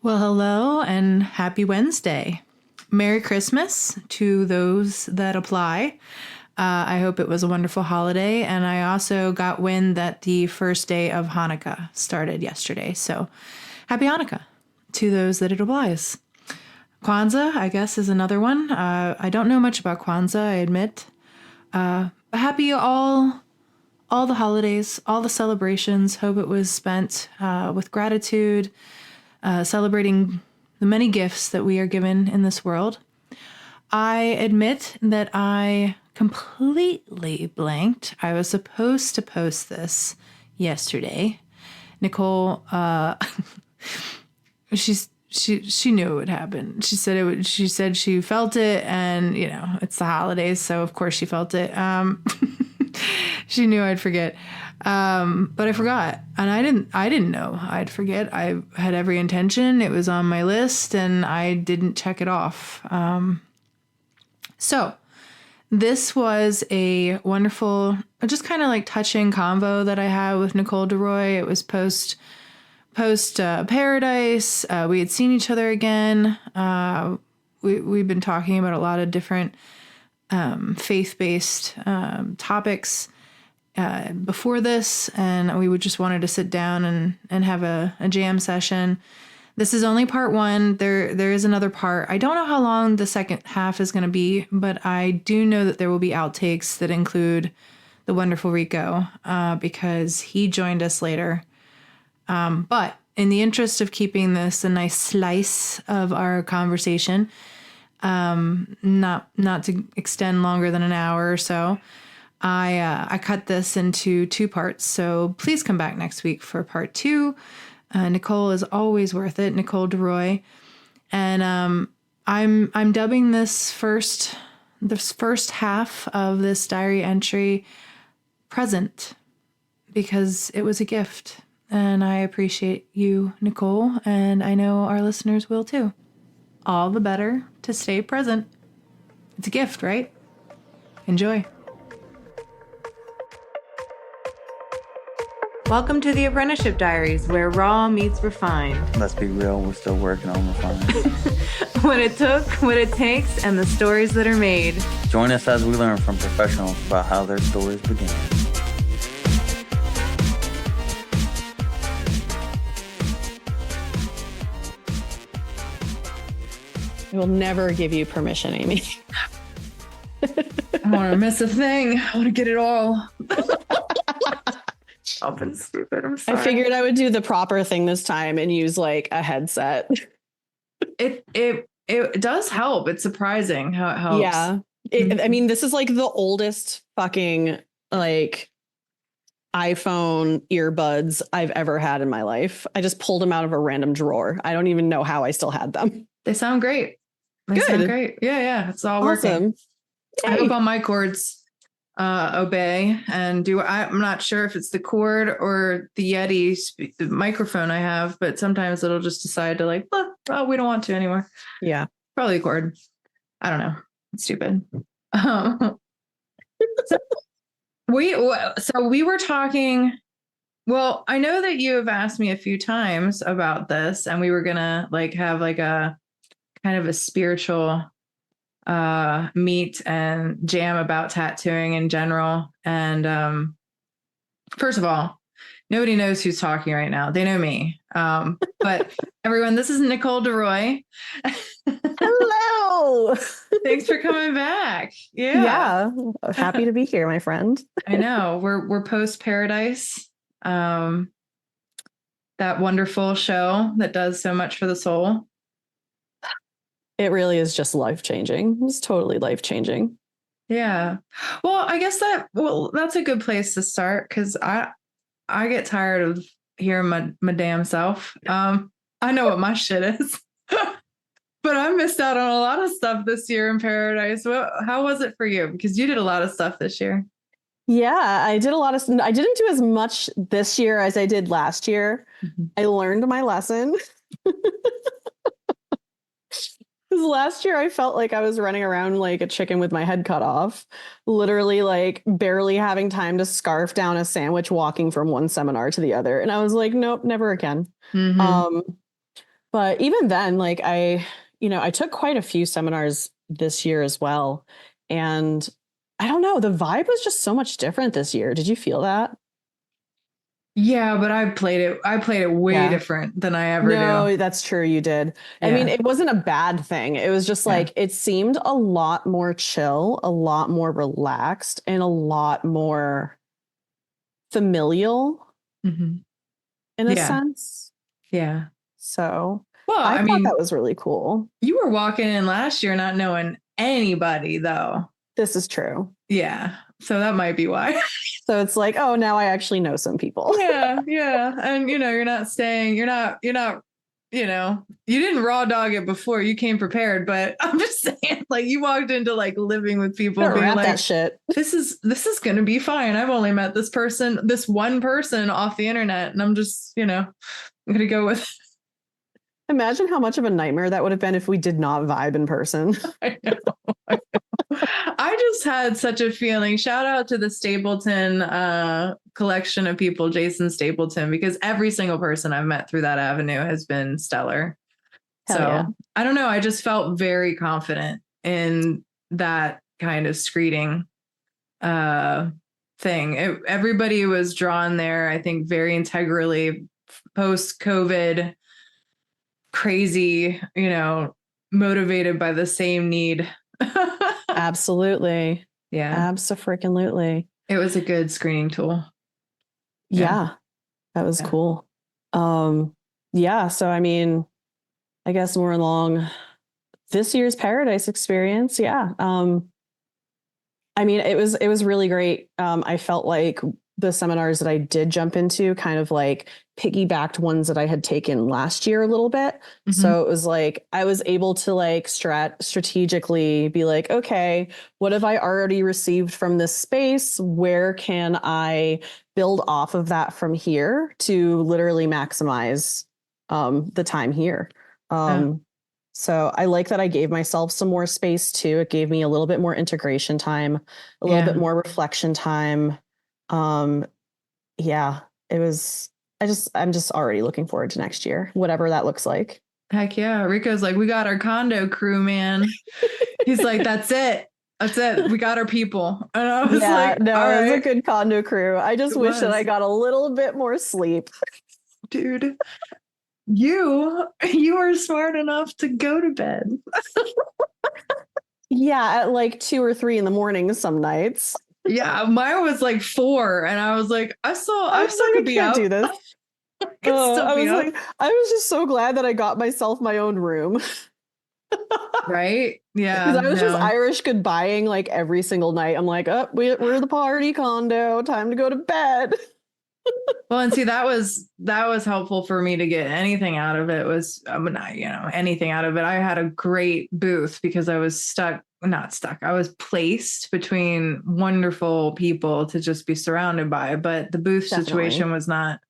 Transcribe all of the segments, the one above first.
Well, hello and happy Wednesday. Merry Christmas to those that apply. I hope it was a wonderful holiday. And I also got wind that the first day of Hanukkah started yesterday. So happy Hanukkah to those that it applies. Kwanzaa, I guess, is another one. I don't know much about Kwanzaa, I admit. Happy all the holidays, all the celebrations. Hope it was spent with gratitude, celebrating the many gifts that we are given in this world. I admit that I completely blanked. I was supposed to post this yesterday. Nicole, she knew it would happen. She said it would. She said she felt it, and it's the holidays, so of course she felt it. She knew I'd forget. But I forgot, and I didn't know I'd forget. I had every intention. It was on my list, and I didn't check it off. So this was a wonderful, just kind of like touching convo that I had with Nicole DeRoy. It was post Paradise. We had seen each other again. We've been talking about a lot of different faith-based topics before this, and we just wanted to sit down and have a jam session. This is only part one. There is another part. I don't know how long the second half is going to be, but I do know that there will be outtakes that include the wonderful Rico because he joined us later. But in the interest of keeping this a nice slice of our conversation, not to extend longer than an hour or so, I cut this into two parts. So please come back next week for part two. Nicole is always worth it. Nicole DeRoy. And I'm dubbing this first half of this diary entry present because it was a gift. And I appreciate you, Nicole, and I know our listeners will too. All the better to stay present. It's a gift, right? Enjoy. Welcome to the Apprenticeship Diaries, where raw meets refined. Let's be real, we're still working on refining. What it took, what it takes, and the stories that are made. Join us as we learn from professionals about how their stories began. I will never give you permission, Amy. I don't want to miss a thing. I want to get it all. I've been stupid. I'm sorry. I figured I would do the proper thing this time and use like a headset. It does help. It's surprising how it helps. Yeah. I mean, this is like the oldest fucking like iPhone earbuds I've ever had in my life. I just pulled them out of a random drawer. I don't even know how I still had them. They sound great. They sound great. Yeah. It's all working. Yay. I hope all my cords obey and do. I'm not sure if it's the cord or the Yeti the microphone I have, but sometimes it'll just decide to like, oh, we don't want to anymore. Yeah. Probably the cord. I don't know. It's stupid. So we were talking. Well, I know that you have asked me a few times about this, and we were gonna like have like a kind of a spiritual meet and jam about tattooing in general. And first of all, nobody knows who's talking right now. They know me. But everyone, this is Nicole DeRoy. Hello. Thanks for coming back. Yeah. Happy to be here, my friend. I know. We're post Paradise. That wonderful show that does so much for the soul. It really is just life-changing. It's totally life-changing. Yeah. Well, I guess that's a good place to start because I get tired of hearing my damn self. I know what my shit is. But I missed out on a lot of stuff this year in Paradise. How was it for you? Because you did a lot of stuff this year. Yeah, I did I didn't do as much this year as I did last year. Mm-hmm. I learned my lesson. Because last year I felt like I was running around like a chicken with my head cut off, literally like barely having time to scarf down a sandwich walking from one seminar to the other. And I was like, nope, never again. Mm-hmm. But even then, like I took quite a few seminars this year as well. And I don't know, the vibe was just so much different this year. Did you feel that? Yeah, but I played it way Yeah. different than I ever do. No, that's true. You did. I mean, Yeah. it wasn't a bad thing. It was just Yeah. like, it seemed a lot more chill, a lot more relaxed, and a lot more familial Hmm. in a Yeah. sense. Yeah. So Well, I I thought that mean, was really cool. you were walking in last year not knowing anybody though. This is true. Yeah. So that might be why. So it's like, oh, now I actually know some people. Yeah, yeah. And you're not staying, you didn't raw dog it before you came prepared, but I'm just saying, like you walked into like living with people Better being wrap that like, shit. this is gonna be fine. I've only met this one person off the internet, and I'm just, I'm gonna go with Imagine how much of a nightmare that would have been if we did not vibe in person. I know. I just had such a feeling. Shout out to the Stapleton collection of people, Jason Stapleton, because every single person I've met through that avenue has been stellar. Hell yeah. So I don't know. I just felt very confident in that kind of screening thing. Everybody was drawn there, I think, very integrally post COVID, crazy, motivated by the same need. Absolutely. Yeah. Abso-freaking-lutely. It was a good screening tool. Yeah. That was Yeah. cool. Yeah. So, I mean, I guess more along this year's Paradise experience. Yeah. I mean, it was really great. I felt like the seminars that I did jump into kind of like piggybacked ones that I had taken last year a little bit. Mhm. So it was like I was able to like strategically be like, okay, what have I already received from this space? Where can I build off of that from here to literally maximize the time here? So I like that I gave myself some more space too. It gave me a little bit more integration time, a little bit more reflection time. Um, yeah, it was, I'm just already looking forward to next year, whatever that looks like. Heck yeah. Rico's like, we got our condo crew, man. He's like, that's it. That's it. We got our people. And I was like, no, all it was a right, good condo crew. I just it wish that I was. got a little bit more sleep. Dude, you were smart enough to go to bed. Yeah, at like 2 or 3 in the morning some nights. Yeah, mine was like 4, and I was like, I still could be can't up. do this. Could still I be was up. like, I was just so glad that I got myself my own room. Right? Yeah. Because I was just No. Irish goodbying like every single night. I'm like, oh, we're the party condo. Time to go to bed. Well, and see, that was helpful for me to get anything out of it. Was not, anything out of it. I had a great booth because I was not stuck. I was placed between wonderful people to just be surrounded by. But the booth situation was not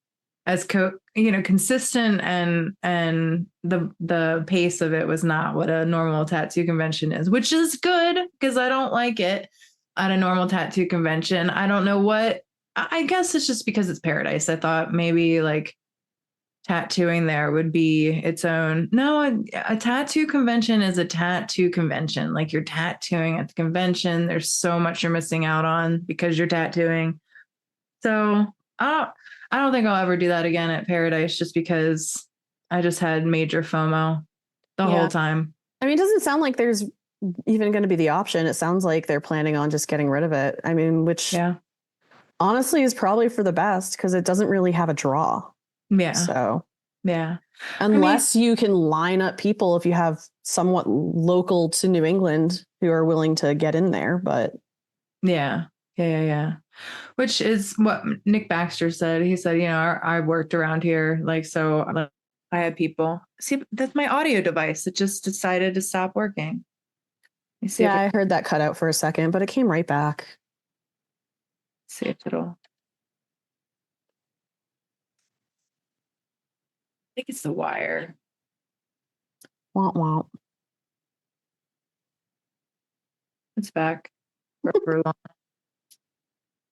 as consistent, and the pace of it was not what a normal tattoo convention is, which is good because I don't like it at a normal tattoo convention. I don't know what. I guess it's just because it's Paradise. I thought maybe like tattooing there would be its own. No, a tattoo convention is a tattoo convention. Like you're tattooing at the convention. There's so much you're missing out on because you're tattooing. So I don't think I'll ever do that again at Paradise just because I just had major FOMO the whole time. I mean, it doesn't sound like there's even going to be the option. It sounds like they're planning on just getting rid of it. I mean, which honestly is probably for the best because it doesn't really have a draw. Yeah. So, yeah. Unless you can line up people if you have somewhat local to New England who are willing to get in there, but yeah. Which is what Nick Baxter said. He said, I worked around here. Like, so I had people. See, that's my audio device. It just decided to stop working. I heard that cut out for a second, but it came right back. See if it'll. I think it's the wire. Womp womp. It's back. For long.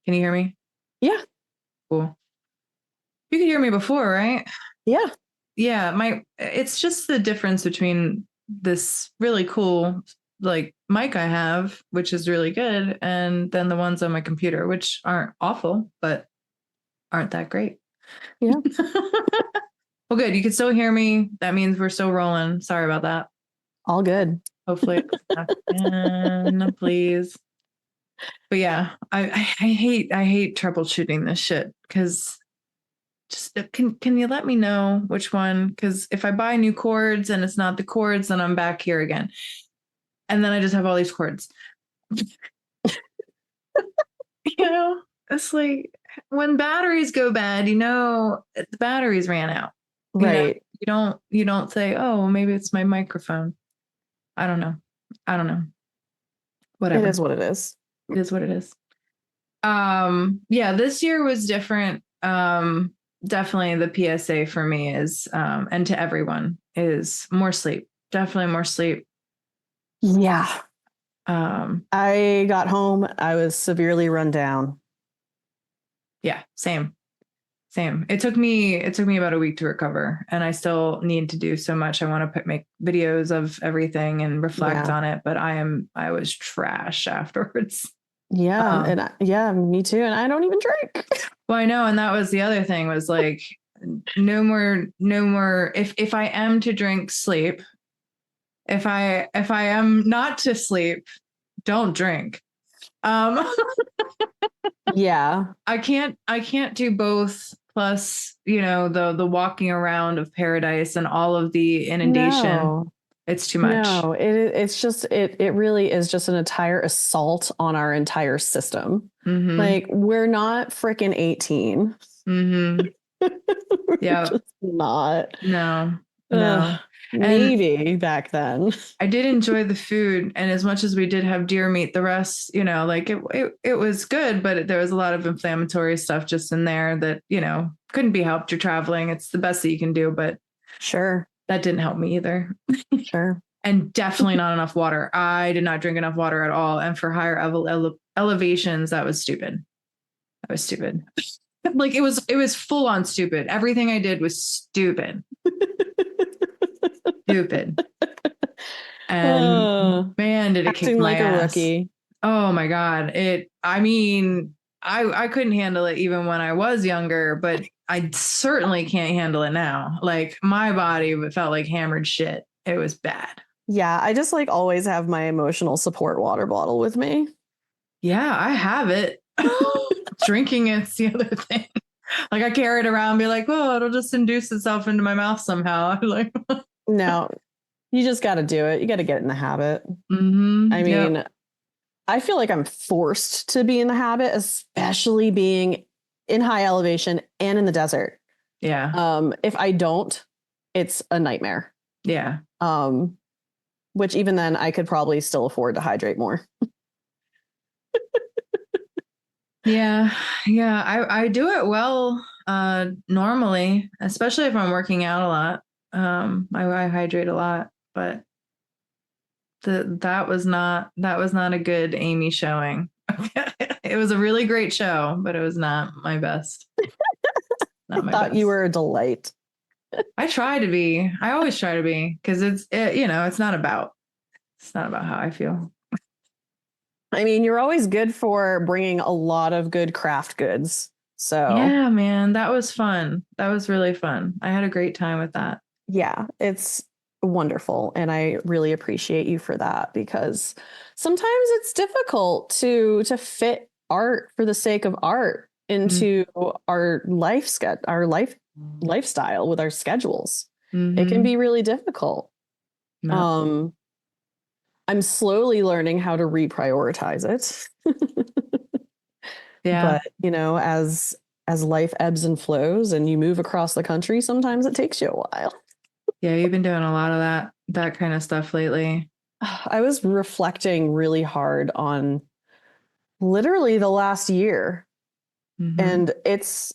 Can you hear me? Yeah. Cool. You could hear me before, right? Yeah. it's just the difference between this really cool like mic I have, which is really good, and then the ones on my computer, which aren't awful, but aren't that great. Yeah. Well, good. You can still hear me. That means we're still rolling. Sorry about that. All good. Hopefully, please. But yeah, I hate troubleshooting this shit because just can you let me know which one? Because if I buy new cords and it's not the cords, then I'm back here again, and then I just have all these cords. It's like when batteries go bad, the batteries ran out. Right. You don't say, oh, maybe it's my microphone. I don't know. Whatever. It is what it is. It is what it is. Yeah, this year was different. Definitely the PSA for me is, and to everyone, is more sleep. Definitely more sleep. Yeah. I got home. I was severely run down. Yeah, same. It took me about a week to recover, and I still need to do so much. I want to make videos of everything and reflect on it, but I was trash afterwards. Yeah, me too. And I don't even drink. Well, I know, and that was the other thing was like, no more. If I am to drink, sleep. If I am not to sleep, don't drink. Yeah, I can't do both. Plus, the walking around of paradise and all of the inundation. No, it's too much. No, it's just it really is just an entire assault on our entire system. Mm-hmm. Like we're not freaking 18. Mm-hmm. Yeah, not. No. Maybe back then. I did enjoy the food, and as much as we did have deer meat, the rest, like it was good, but there was a lot of inflammatory stuff just in there that couldn't be helped. You're traveling; it's the best that you can do, but sure, that didn't help me either. Sure, and definitely not enough water. I did not drink enough water at all, and for higher elevations, that was stupid. Like it was full on stupid. Everything I did was stupid. Stupid. And man, did it kick my ass. A rookie. Oh my God. I couldn't handle it even when I was younger, but I certainly can't handle it now. Like my body felt like hammered shit. It was bad. Yeah. I just like always have my emotional support water bottle with me. Yeah, I have it. Drinking it's the other thing. Like I carry it around and be like, oh, it'll just induce itself into my mouth somehow. Like no, you just got to do it. You got to get in the habit. Mm-hmm. I mean, I feel like I'm forced to be in the habit, especially being in high elevation and in the desert. Yeah. If I don't, it's a nightmare. Yeah. Which even then I could probably still afford to hydrate more. Yeah. I do it well normally, especially if I'm working out a lot. I hydrate a lot, but that was not a good Amy showing. It was a really great show, but it was not my best. Not my I thought best. You were a delight. I try to be. I always try to be because it's not about how I feel. I mean, you're always good for bringing a lot of good craft goods. So yeah, man, that was fun. That was really fun. I had a great time with that. Yeah, it's wonderful. And I really appreciate you for that because sometimes it's difficult to fit art for the sake of art into our lifestyle with our schedules. Mm-hmm. It can be really difficult. No. I'm slowly learning how to reprioritize it. Yeah. But, as life ebbs and flows and you move across the country, sometimes it takes you a while. Yeah, you've been doing a lot of that kind of stuff lately. I was reflecting really hard on literally the last year. Mm-hmm. And it's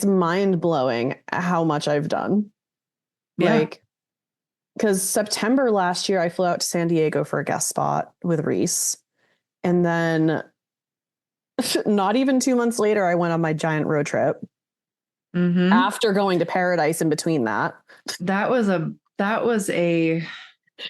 mind-blowing how much I've done. Yeah. Like, because September last year, I flew out to San Diego for a guest spot with Reese. And then not even 2 months later, I went on my giant road trip. after going to paradise in between that. That was a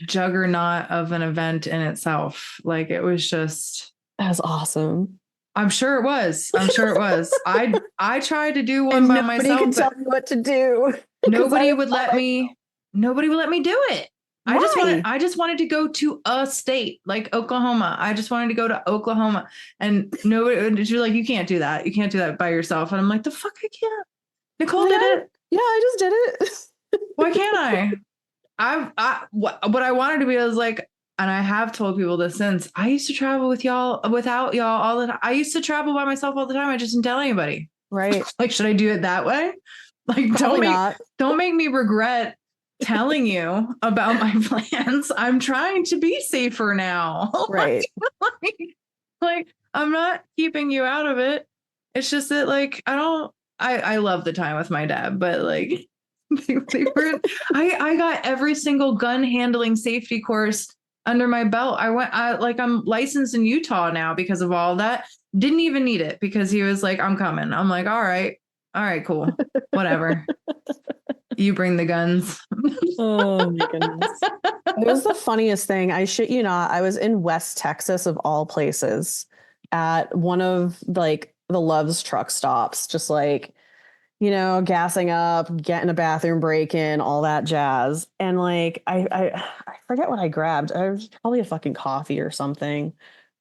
juggernaut of an event in itself. Like it was just, that was awesome. I'm sure it was. I tried to do one And by nobody myself, could tell me what to do. nobody would let me do it. Why? I just wanted to go to a state like Oklahoma. I just wanted to go to Oklahoma, and nobody, you're like, you can't do that. You can't do that by yourself. And I'm like, the fuck I can't. Nicole did it. Yeah, I just did it. Why can't I? What I wanted to be, I was like, and I have told people this since, I used to travel without y'all all the time. I used to travel by myself all the time. I just didn't tell anybody. Right. Like, should I do it that way? Like, don't make me regret telling you about my plans. I'm trying to be safer now. Right. like, I'm not keeping you out of it. It's just that, like, I love the time with my dad, but like, I got every single gun handling safety course under my belt. I'm licensed in Utah now because of all that. Didn't even need it because he was like, I'm coming. I'm like, all right, cool. Whatever. You bring the guns. Oh my goodness. It was the funniest thing. I shit you not. I was in West Texas of all places at one of like the Love's truck stops, just like, gassing up, getting a bathroom break in, all that jazz. And like, I forget what I grabbed. I was probably a fucking coffee or something,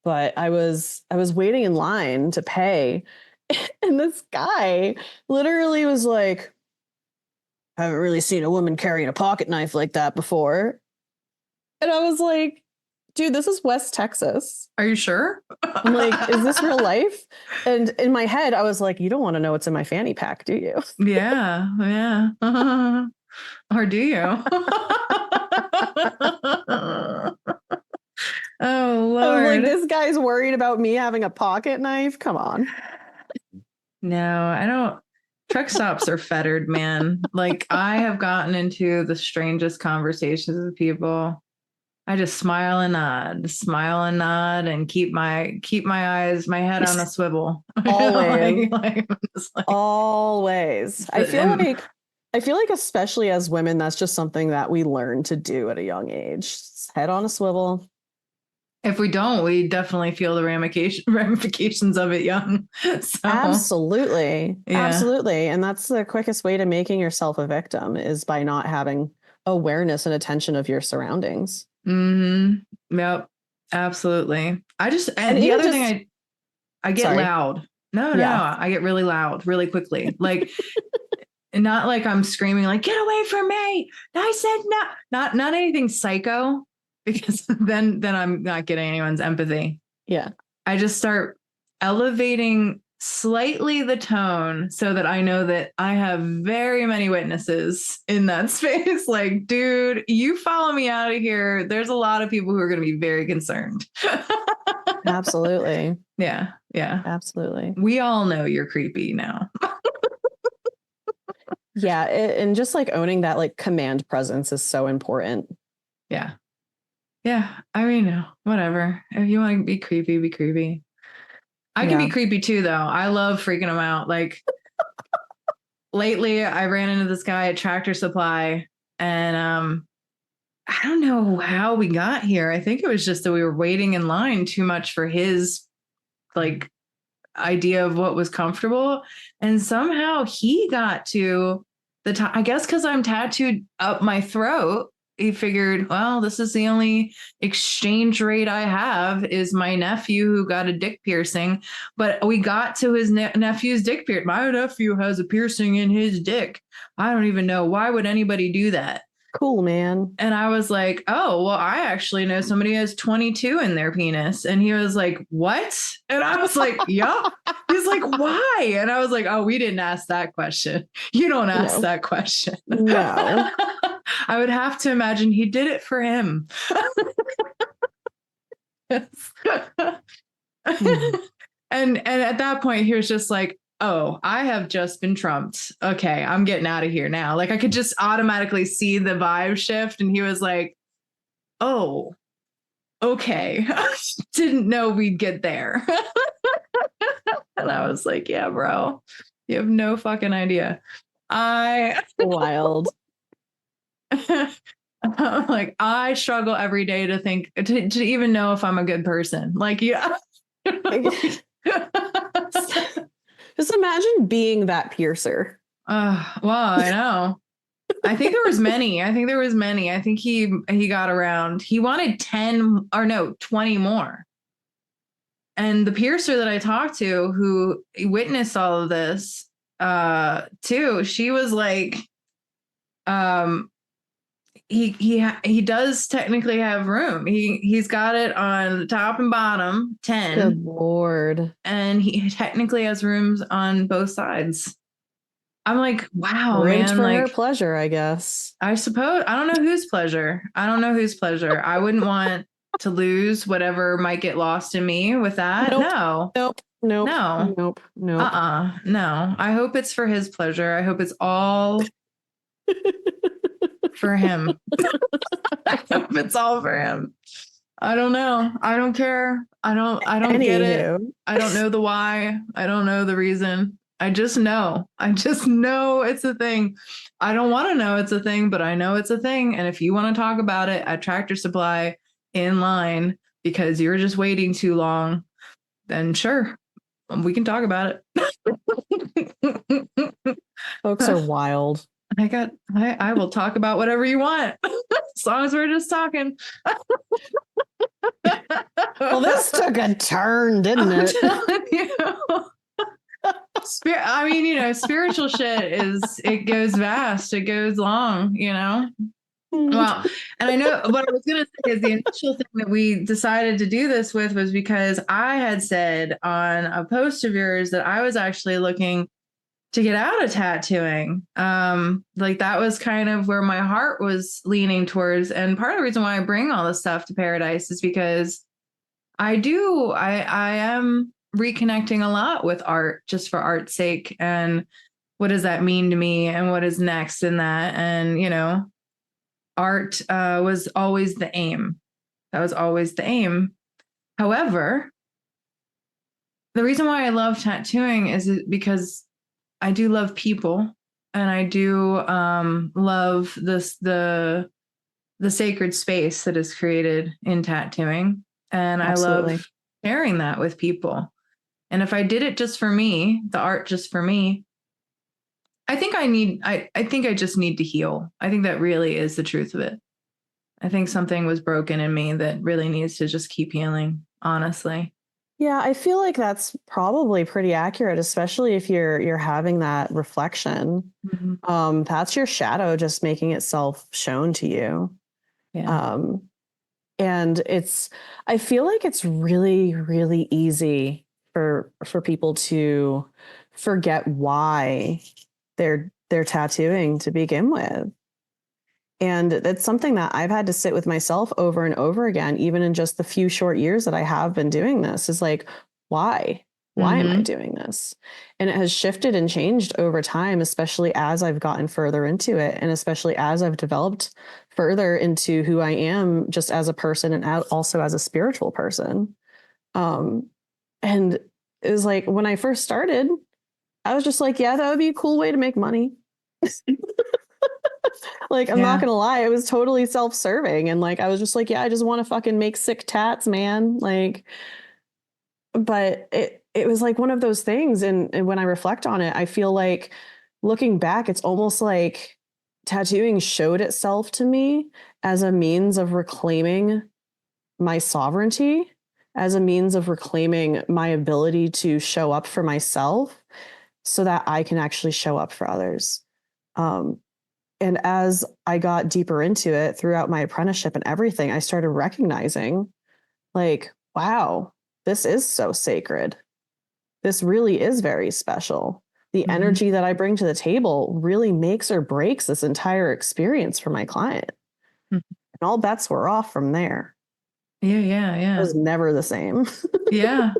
but I was waiting in line to pay. And this guy literally was like, I haven't really seen a woman carrying a pocket knife like that before. And I was like, dude, this is West Texas. Are you sure? I'm like, is this real life? And in my head, I was like, you don't want to know what's in my fanny pack, do you? Yeah. Or do you? Oh, Lord. I was like, this guy's worried about me having a pocket knife? Come on. No, I don't. Truck stops are fettered, man. Like, I have gotten into the strangest conversations with people. I just smile and nod, and keep my head on a swivel. Always. Like, always. I feel like especially as women, that's just something that we learn to do at a young age. Just head on a swivel. If we don't, we definitely feel the ramifications of it young. So, absolutely. Yeah. Absolutely. And that's the quickest way to making yourself a victim, is by not having awareness and attention of your surroundings. Mm-hmm. Yep. Absolutely. And the other thing, I get loud. No, I get really loud really quickly. Like, not like I'm screaming like, get away from me. I said no, not anything psycho, because then I'm not getting anyone's empathy. Yeah. I just start elevating slightly the tone so that I know that I have very many witnesses in that space. Like, dude, you follow me out of here, there's a lot of people who are going to be very concerned. Absolutely. Yeah. Absolutely. We all know you're creepy now. Yeah. And just like owning that like command presence is so important. Yeah. I mean, whatever. If you want to be creepy, be creepy. I can be creepy too, though. I love freaking them out. Like, lately I ran into this guy at Tractor Supply, and I don't know how we got here. I think it was just that we were waiting in line too much for his like idea of what was comfortable. And somehow he got to the top, I guess because I'm tattooed up my throat. He figured, well, this is the only exchange rate I have is my nephew who got a dick piercing. But we got to his nephew's dick piercing. My nephew has a piercing in his dick. I don't even know. Why would anybody do that? Cool, man. And I was like, oh, well, I actually know somebody who has 22 in their penis. And he was like, what? And I was like, yup. He's like, why? And I was like, oh, we didn't ask that question. You don't ask that question. No. I would have to imagine he did it for him. And at that point, he was just like, oh, I have just been trumped. Okay, I'm getting out of here now. Like, I could just automatically see the vibe shift. And he was like, oh, okay. Didn't know we'd get there. And I was like, yeah, bro. You have no fucking idea. Wild. Like I struggle every day to think to even know if I'm a good person. Like yeah. Just imagine being that piercer. Well, I know. I think there was many. I think he got around. He wanted 10 or no, 20 more. And the piercer that I talked to who witnessed all of this too, she was like he does technically have room. He's got it on the top and bottom 10. Good Lord. And he technically has rooms on both sides. I'm like, wow, Rigged man. for Like her pleasure, I guess. I suppose I don't know whose pleasure. I wouldn't want to lose whatever might get lost in me with that. Nope. No. Nope. No. No. I hope it's for his pleasure. I hope it's all for him. I hope it's all for him. I don't know. I don't care. I don't get it. I don't know the why. I don't know the reason. I just know it's a thing. I don't want to know it's a thing, but I know it's a thing. And if you want to talk about it at Tractor Supply in line because you're just waiting too long, then sure, we can talk about it. Folks are wild. I will talk about whatever you want as long as we're just talking. Well, this took a turn, didn't it? I'm telling you. Spiritual shit it goes vast, it goes long, Well, and I know what I was going to say is the initial thing that we decided to do this with was because I had said on a post of yours that I was actually looking to get out of tattooing. Like that was kind of where my heart was leaning towards. And part of the reason why I bring all this stuff to Paradise is because I am reconnecting a lot with art just for art's sake. And what does that mean to me and what is next in that? And, art was always the aim. That was always the aim. However, the reason why I love tattooing is because I do love people and I do love the sacred space that is created in tattooing. And Absolutely. I love sharing that with people. And if I did it just for me, the art just for me, I think I just need to heal. I think that really is the truth of it. I think something was broken in me that really needs to just keep healing, honestly. Yeah, I feel like that's probably pretty accurate, especially if you're having that reflection. Mm-hmm. That's your shadow just making itself shown to you. Yeah. And I feel like it's really, really easy for people to forget why they're tattooing to begin with. And that's something that I've had to sit with myself over and over again, even in just the few short years that I have been doing this, is like, why? Why am I doing this? And it has shifted and changed over time, especially as I've gotten further into it. And especially as I've developed further into who I am just as a person and also as a spiritual person. And it was like, when I first started, I was just like, yeah, that would be a cool way to make money. Like, I'm not going to lie. It was totally self-serving. And like, I was just like, yeah, I just want to fucking make sick tats, man. Like, but it was like one of those things. And when I reflect on it, I feel like looking back, it's almost like tattooing showed itself to me as a means of reclaiming my sovereignty, as a means of reclaiming my ability to show up for myself so that I can actually show up for others. And as I got deeper into it throughout my apprenticeship and everything, I started recognizing like, wow, this is so sacred. This really is very special. The energy that I bring to the table really makes or breaks this entire experience for my client. And all bets were off from there. Yeah. It was never the same. Yeah.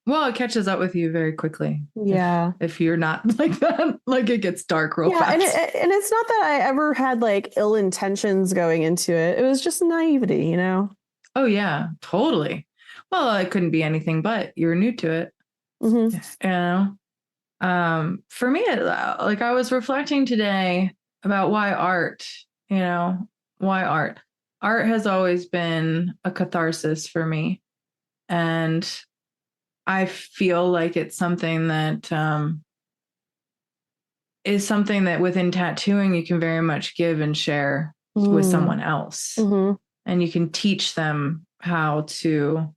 Well, it catches up with you very quickly. Yeah. If you're not like that, like it gets dark real fast. And it's not that I ever had like ill intentions going into it. It was just naivety, Oh yeah, totally. Well, it couldn't be anything but you were new to it. Mm-hmm. For me, like I was reflecting today about why art, why art. Art has always been a catharsis for me. And I feel like it's something that is something that within tattooing you can very much give and share with someone else. Mm-hmm. And you can teach them how to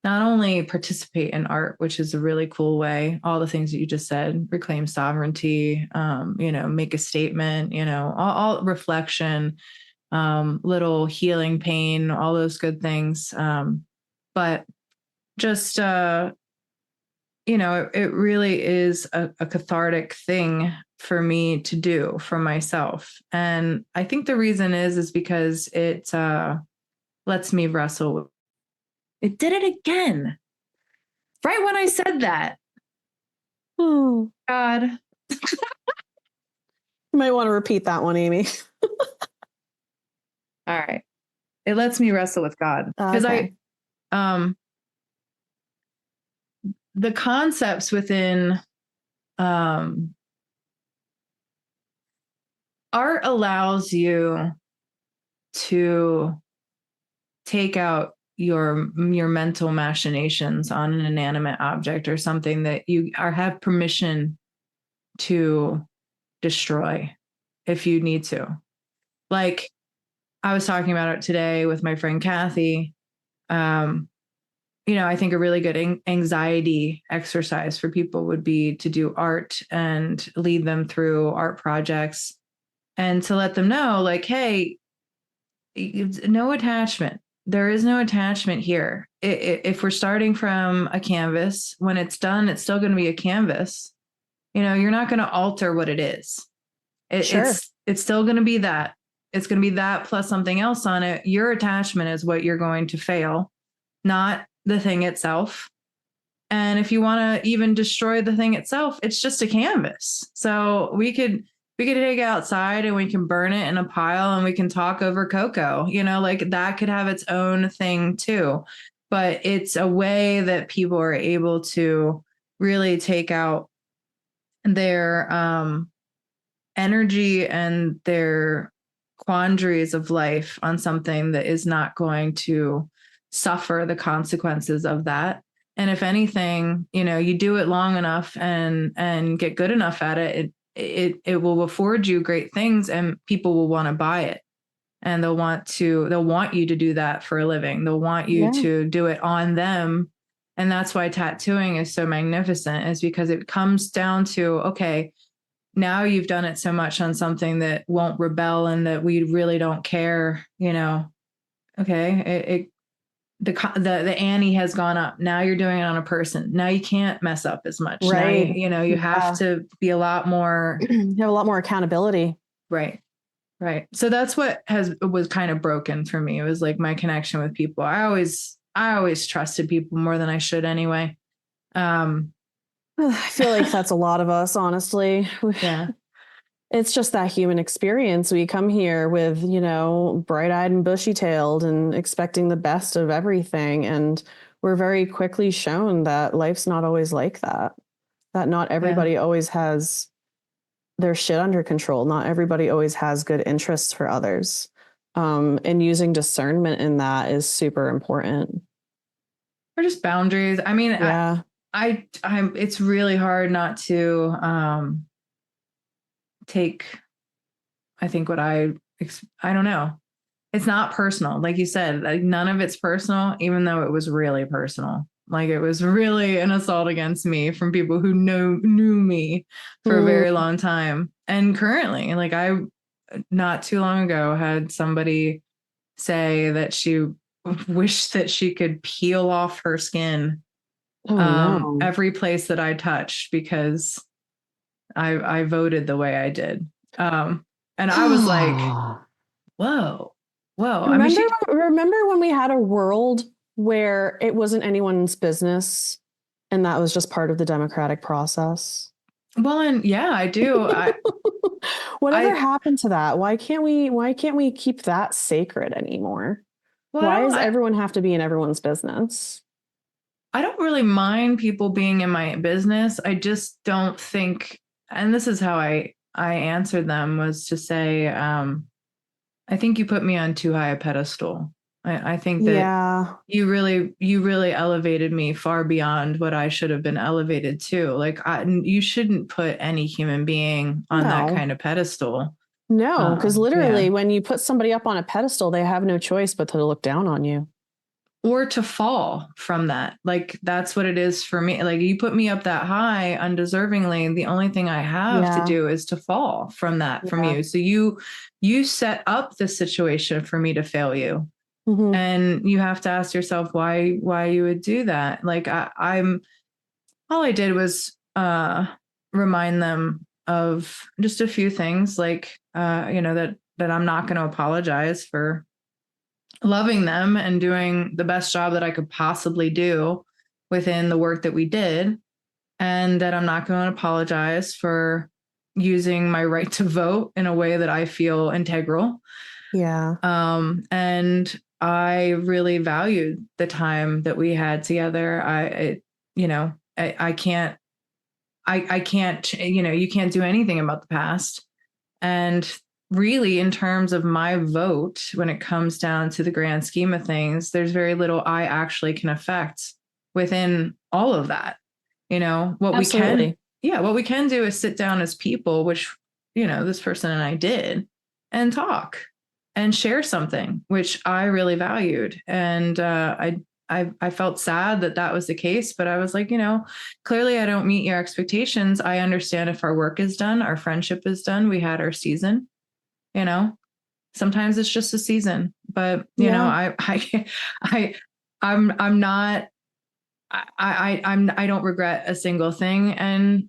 not only participate in art, which is a really cool way, all the things that you just said, reclaim sovereignty, make a statement, all reflection, little healing pain, all those good things. But just, it really is a cathartic thing for me to do for myself. And I think the reason is because it lets me wrestle. It did it again. Right when I said that. Oh, God. You might want to repeat that one, Amy. All right. It lets me wrestle with God. Because the concepts within art allows you to take out your mental machinations on an inanimate object or something that you have permission to destroy if you need to. Like I was talking about it today with my friend Kathy. I think a really good anxiety exercise for people would be to do art and lead them through art projects and to let them know, like, hey, no attachment. There is no attachment here. If we're starting from a canvas, when it's done, it's still going to be a canvas. You're not going to alter what it is. It's still going to be that. It's going to be that plus something else on it. Your attachment is what you're going to fail, not the thing itself. And if you want to even destroy the thing itself, it's just a canvas. So we could take it outside and we can burn it in a pile and we can talk over cocoa, like that could have its own thing too. But it's a way that people are able to really take out their energy and their quandaries of life on something that is not going to suffer the consequences of that. And if anything, you do it long enough and get good enough at it, it will afford you great things and people will want to buy it. And they'll want you to do that for a living. They'll want you to do it on them. And that's why tattooing is so magnificent, is because it comes down to, okay, now you've done it so much on something that won't rebel and that we really don't care, okay, the ante has gone up. Now you're doing it on a person. Now you can't mess up as much. Right. Now you have to be a lot more. You have a lot more accountability. Right. Right. So that's what was kind of broken for me. It was like my connection with people. I always trusted people more than I should anyway. I feel like that's a lot of us, honestly. Yeah. It's just that human experience. We come here with, bright-eyed and bushy-tailed and expecting the best of everything. And we're very quickly shown that life's not always like that. That not everybody always has their shit under control. Not everybody always has good interests for others. And using discernment in that is super important. Or just boundaries. I mean, I'm it's really hard not to take, I think what I don't know. It's not personal. Like you said, like none of it's personal, even though it was really personal. Like it was really an assault against me from people who knew me for a very long time. And currently, like I, not too long ago, had somebody say that she wished that she could peel off her skin every place that I touched because I voted the way I did. And I was like, whoa. Remember when we had a world where it wasn't anyone's business and that was just part of the democratic process? Well, and yeah, I do. Whatever happened to that? Why can't we keep that sacred anymore? Well, Why does everyone have to be in everyone's business? I don't really mind people being in my business. I just don't think, and this is how I answered them, was to say, I think you put me on too high a pedestal. I think that Yeah. you really elevated me far beyond what I should have been elevated to. Like, you shouldn't put any human being on that No. kind of pedestal. No, because literally Yeah. when you put somebody up on a pedestal, they have no choice but to look down on you. Or to fall from that. Like, that's what it is for me. Like, you put me up that high undeservingly. The only thing I have to Yeah. do is to fall from that, from Yeah. you. So you set up the situation for me to fail you. Mhm. And you have to ask yourself why you would do that. Like, I'm all I did was remind them of just a few things, like that I'm not going to apologize for loving them and doing the best job that I could possibly do within the work that we did, and that I'm not going to apologize for using my right to vote in a way that I feel integral. Yeah. And I really valued the time that we had together. I can't, you can't do anything about the past. And really, in terms of my vote, when it comes down to the grand scheme of things, there's very little I actually can affect within all of that. What Absolutely. what we can do is sit down as people, which, this person and I did, and talk and share something, which I really valued. And I felt sad that was the case, but I was like, clearly I don't meet your expectations. I understand if our work is done, our friendship is done, we had our season, sometimes it's just a season, but I'm not, I don't regret a single thing. And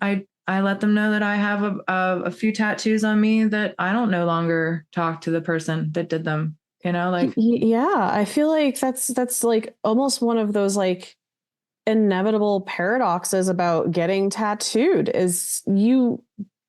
I let them know that I have a few tattoos on me that I don't no longer talk to the person that did them, like. Yeah, I feel like that's like almost one of those like inevitable paradoxes about getting tattooed is you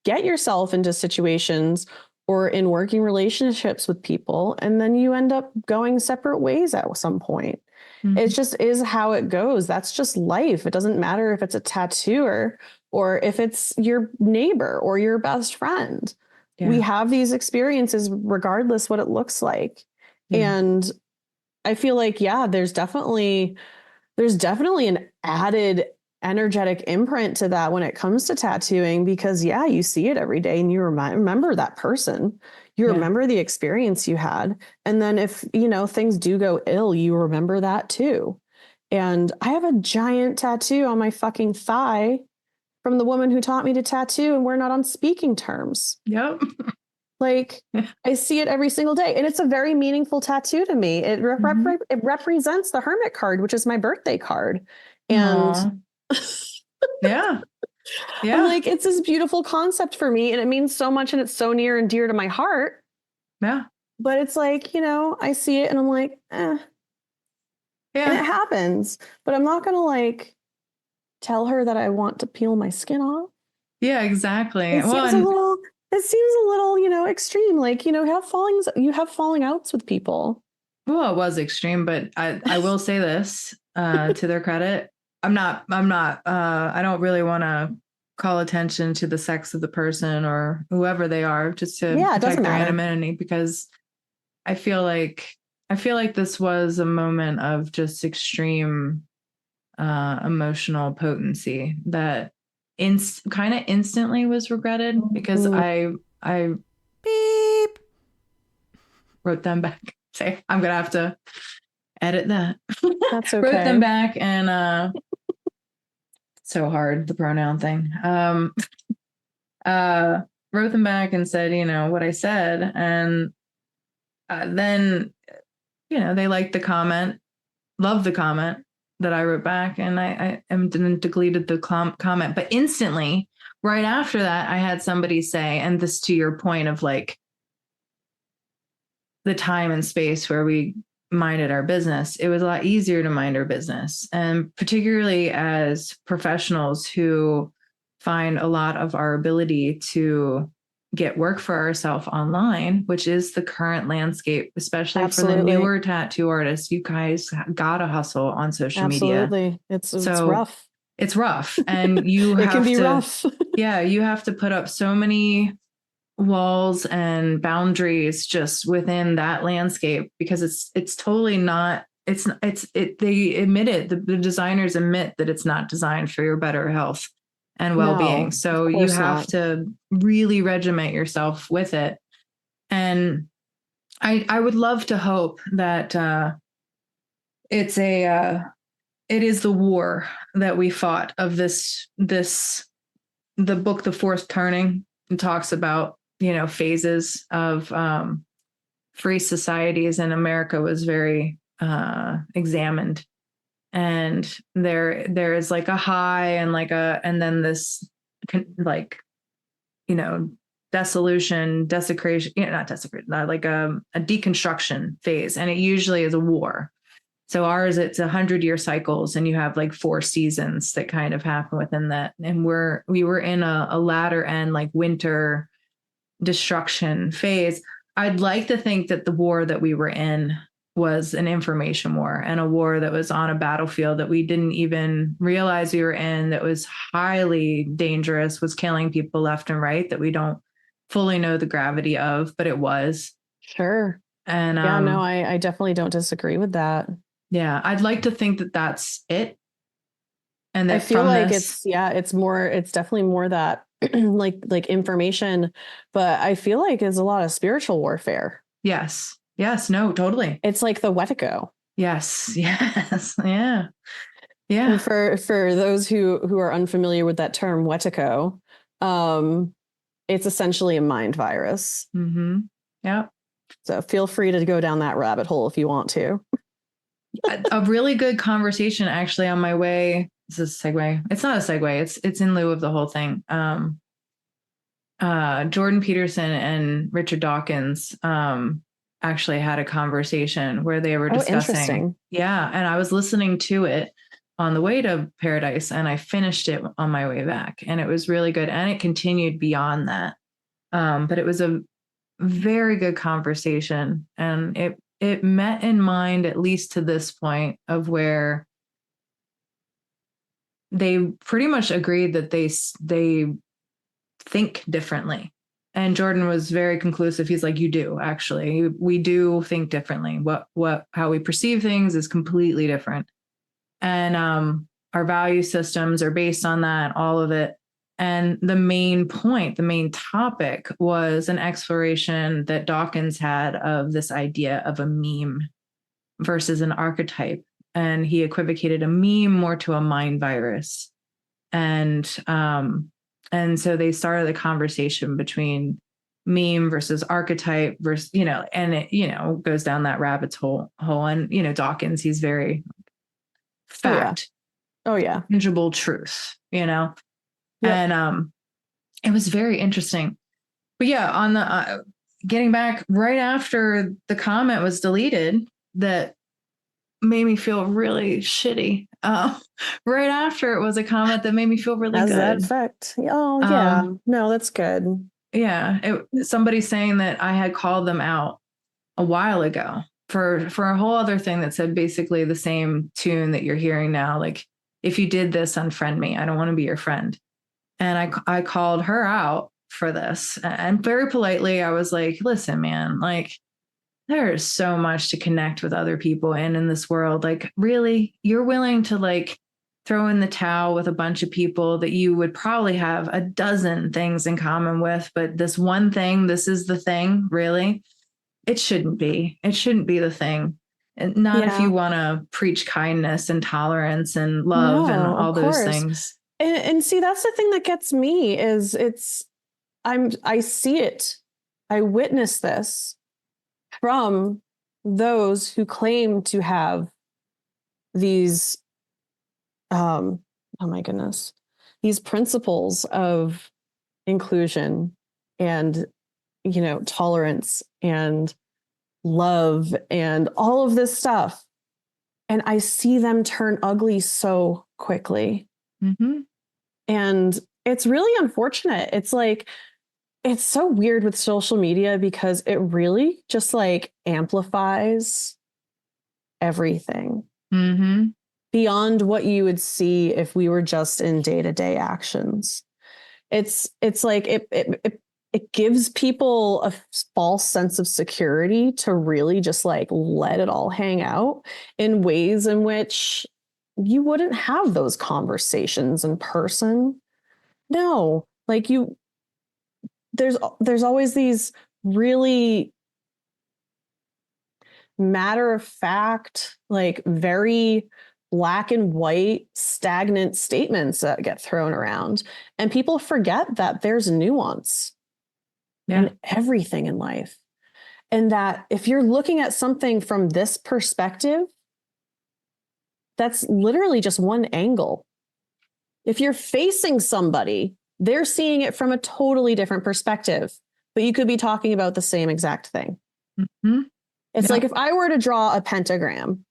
get yourself into situations or in working relationships with people and then you end up going separate ways at some point. It just is how it goes. That's just life. It doesn't matter if it's a tattooer or if it's your neighbor or your best friend. Yeah. We have these experiences regardless what it looks like. Yeah. And I feel like, yeah, there's definitely an added energetic imprint to that when it comes to tattooing because yeah, you see it every day and you remember that person. You remember the experience you had. And then if, things do go ill, you remember that too. And I have a giant tattoo on my fucking thigh from the woman who taught me to tattoo and we're not on speaking terms. Yep. Like I see it every single day and it's a very meaningful tattoo to me. It represents the hermit card, which is my birthday card. And yeah. I'm like, it's this beautiful concept for me and it means so much and it's so near and dear to my heart. Yeah. But it's like, I see it and I'm like, eh. Yeah. And it happens, but I'm not going to like tell her that I want to peel my skin off. Yeah, exactly. It seems a little, extreme. Like, you have falling outs with people. Well, it was extreme, but I will say this, to their credit. I don't really want to call attention to the sex of the person or whoever they are, just to protect their anonymity, because I feel like this was a moment of just extreme emotional potency that kind of instantly was regretted because I beep wrote them back. Say, I'm gonna have to edit that. That's okay. Wrote them back and so hard, the pronoun thing. Wrote them back and said, what I said, and then they liked the comment, loved the comment that I wrote back, and I deleted the comment. But instantly, right after that, I had somebody say, and this to your point of like the time and space where we minded our business, it was a lot easier to mind our business. And particularly as professionals who find a lot of our ability to get work for ourselves online, which is the current landscape, especially Absolutely. for the newer tattoo artists. You guys gotta hustle on social media. Absolutely. It's So rough. it's rough. And you It can have be to, rough. yeah, you have to put up so many walls and boundaries just within that landscape, because it's totally not, they admit it, the designers admit that it's not designed for your better health and well-being. No, So of you course have not. to really regiment yourself with it. And I would love to hope that it's it is the war that we fought of the book The Fourth Turning talks about, phases of free societies, and America was very examined. And there is like a high and and then this like, dissolution, desecration, not desecration, like a deconstruction phase. And it usually is a war. So ours, it's 100-year cycles, and you have like 4 seasons that kind of happen within that. And we were in a latter end, like winter destruction phase. I'd like to think that the war that we were in was an information war, and a war that was on a battlefield that we didn't even realize we were in, that was highly dangerous, was killing people left and right, that we don't fully know the gravity of, but it was. Sure. And yeah, no, I definitely don't disagree with that. Yeah, I'd like to think that that's it. And that I feel like this, it's definitely more that like information, but I feel like it's a lot of spiritual warfare. yes, no, totally. It's like the Wetico. Yes, yeah. And for those who are unfamiliar with that term, Wetico, it's essentially a mind virus. Mm-hmm. Yeah. So feel free to go down that rabbit hole if you want to. A really good conversation actually on my way. This is a segue. It's not a segue. It's in lieu of the whole thing. Jordan Peterson and Richard Dawkins actually had a conversation where they were discussing. Yeah, and I was listening to it on the way to Paradise, and I finished it on my way back, and it was really good, and it continued beyond that. But it was a very good conversation, and it met in mind, at least to this point, of where they pretty much agreed that they think differently. And Jordan was very conclusive. He's like, you do, actually. We do think differently. How we perceive things is completely different. And our value systems are based on that, all of it. And the main point, the main topic was an exploration that Dawkins had of this idea of a meme versus an archetype. And he equivocated a meme more to a mind virus. And so they started the conversation between meme versus archetype versus, and it, goes down that rabbit hole. And, Dawkins, he's very fact. Oh yeah. Tangible truth, Yep. And it was very interesting. But yeah, on the getting back right after the comment was deleted, that made me feel really shitty. Right after it was a comment that made me feel really good. That effect. Oh yeah. No, that's good. Yeah. Somebody saying that I had called them out a while ago for a whole other thing that said basically the same tune that you're hearing now. Like, if you did this, unfriend me. I don't want to be your friend. And I called her out for this, and very politely, I was like, listen, man, like, there is so much to connect with other people in this world. Like, really, you're willing to like throw in the towel with a bunch of people that you would probably have a dozen things in common with, but this one thing, this is the thing, really? It shouldn't be. It shouldn't be the thing. And not if you want to preach kindness and tolerance and love and all those things. And see, that's the thing that gets me is I see it. I witness this from those who claim to have these, oh my goodness, these principles of inclusion and, tolerance and love and all of this stuff. And I see them turn ugly so quickly. Mm-hmm. And it's really unfortunate. It's like, it's so weird with social media because it really just like amplifies everything Mm-hmm. beyond what you would see if we were just in day-to-day actions. It's like it gives people a false sense of security to really just like let it all hang out in ways in which you wouldn't have those conversations in person. No, like there's always these really matter of fact, like very black and white, stagnant statements that get thrown around. And people forget that there's nuance in everything in life. And that if you're looking at something from this perspective, that's literally just one angle. If you're facing somebody, they're seeing it from a totally different perspective, but you could be talking about the same exact thing. Mm-hmm. It's like if I were to draw a pentagram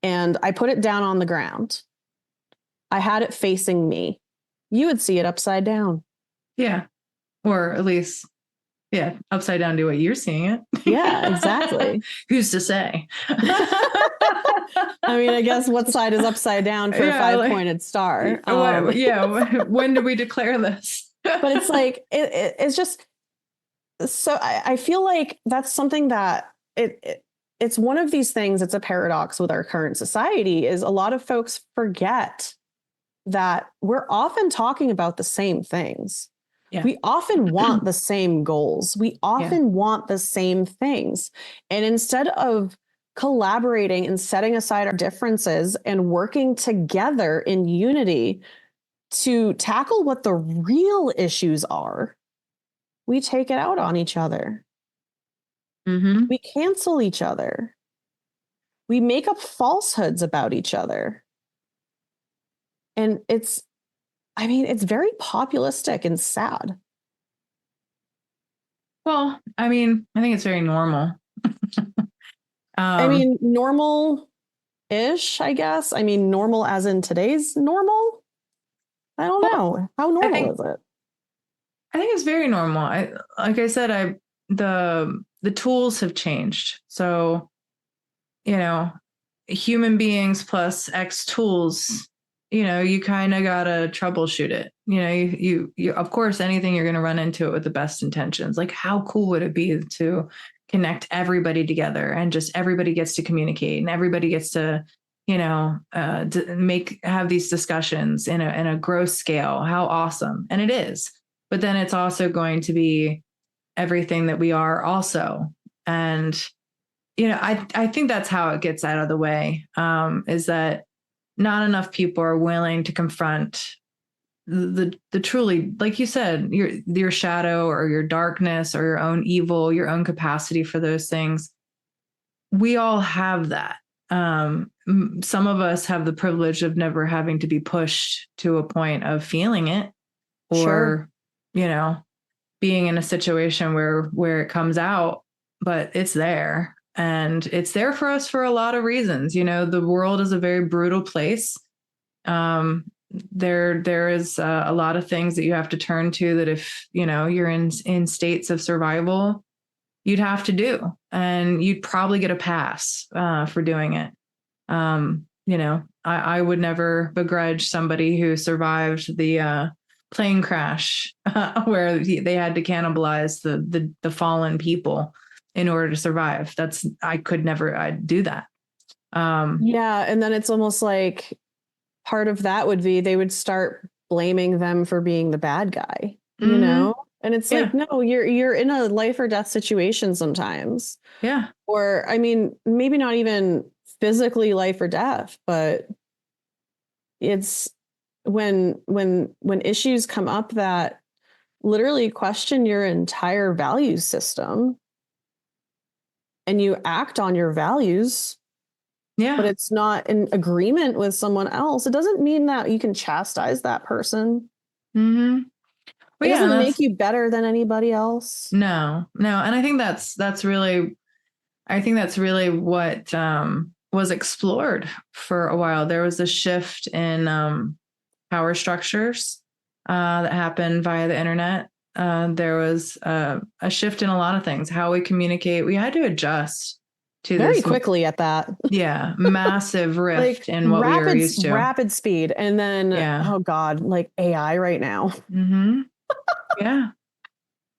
and I put it down on the ground, I had it facing me, you would see it upside down. Yeah. Or at least, upside down to what you're seeing it. Yeah, exactly. Who's to say? I mean, I guess what side is upside down for a five-pointed star? When did we declare this? But it's like, it's just, so I feel like that's something that it's one of these things. It's a paradox with our current society is a lot of folks forget that we're often talking about the same things. Yeah. We often want the same goals. We often want the same things. And instead of collaborating and setting aside our differences and working together in unity to tackle what the real issues are, we take it out on each other. Mm-hmm. We cancel each other. We make up falsehoods about each other. And it's very populistic and sad. Well, I mean, I think it's very normal. Normal-ish, I guess. I mean, normal as in today's normal? I don't know. How normal is it? I think it's very normal. Like I said, the tools have changed. So, human beings plus X tools, you kind of got to troubleshoot it. You of course, anything you're going to run into it with the best intentions. Like how cool would it be to connect everybody together and just everybody gets to communicate and everybody gets to, have these discussions in a gross scale. How awesome. And it is. But then it's also going to be everything that we are also. And, I think that's how it gets out of the way, is that not enough people are willing to confront the truly, like you said, your shadow or your darkness or your own evil, your own capacity for those things. We all have that. Some of us have the privilege of never having to be pushed to a point of feeling it or, being in a situation where it comes out, but it's there. And it's there for us for a lot of reasons. The world is a very brutal place. There is a lot of things that you have to turn to that if, you're in states of survival, you'd have to do, and you'd probably get a pass for doing it. I would never begrudge somebody who survived the plane crash where they had to cannibalize the fallen people in order to survive. I'd do that. And then it's almost like part of that would be they would start blaming them for being the bad guy, and it's like, no, you're in a life or death situation sometimes. Yeah. Or, I mean, maybe not even physically life or death, but it's when issues come up that literally question your entire value system and you act on your values, but it's not in agreement with someone else, it doesn't mean that you can chastise that person. Mm-hmm. It doesn't make you better than anybody else. No. And I think that's really what was explored for a while. There was a shift in power structures that happened via the internet. there was a shift in a lot of things, how we communicate. We had to adjust to Very this quickly at that. Yeah, massive rift Like in what we were used to. rapid speed. And then, Yeah. oh God, like AI right now. Mm-hmm. Yeah.